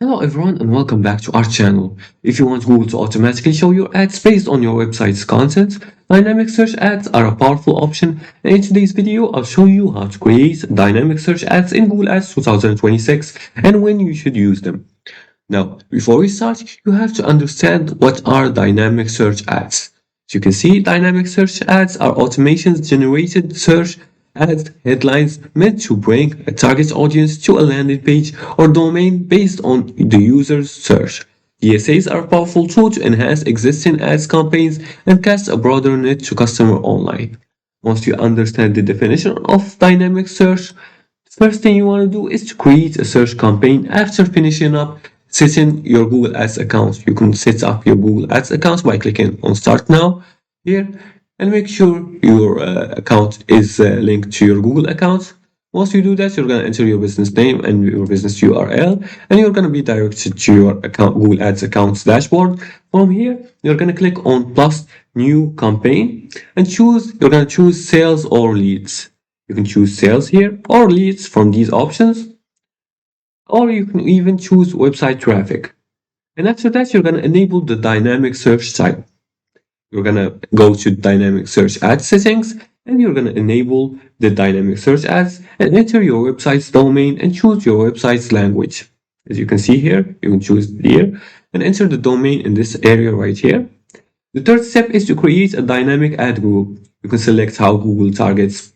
Hello everyone and welcome back to our channel. If you want Google to automatically show your ads based on your website's content, dynamic search ads are a powerful option, and in today's video I'll show you how to create dynamic search ads in Google Ads 2026 and when you should use them. Now, before we start, you have to understand what are dynamic search ads. As you can see, dynamic search ads are automations generated search ads headlines meant to bring a target audience to a landing page or domain based on the user's search. DSAs are a powerful tool to enhance existing ads campaigns and cast a broader net to customer online. Once you understand the definition of dynamic search, the first thing you want to do is to create a search campaign. After finishing up setting your Google Ads account, you can set up your Google Ads account by clicking on Start Now here and make sure your account is linked to your Google account. Once you do that, you're going to enter your business name and your business URL, and you're going to be directed to your account, Google Ads accounts dashboard. From here, you're going to click on plus new campaign and you're going to choose sales or leads. You can choose sales here or leads from these options, or you can even choose website traffic. And after that, you're going to enable the dynamic search type. You're going to go to dynamic search ad settings and you're going to enable the dynamic search ads and enter your website's domain and choose your website's language. As you can see here, you can choose here and enter the domain in this area right here. The third step is to create a dynamic ad group. You can select how Google targets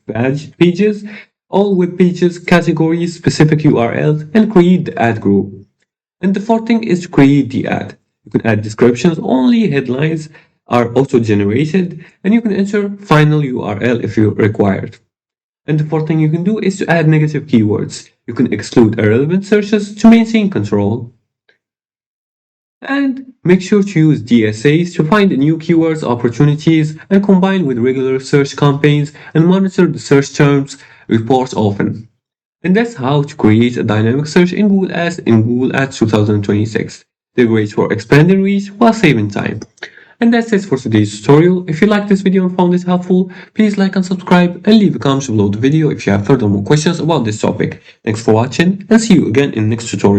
pages, all web pages, categories, specific URLs, and create the ad group. And the fourth thing is to create the ad. You can add descriptions, only headlines are auto-generated, and you can enter final URL if you required. And the fourth thing you can do is to add negative keywords. You can exclude irrelevant searches to maintain control. And make sure to use DSAs to find new keywords opportunities and combine with regular search campaigns and monitor the search terms report often. And that's how to create a dynamic search in Google Ads 2026. They're great for expanding reach while saving time. And that's it for today's tutorial. If you liked this video and found it helpful, please like and subscribe and leave a comment below the video if you have further more questions about this topic. Thanks for watching and see you again in the next tutorial.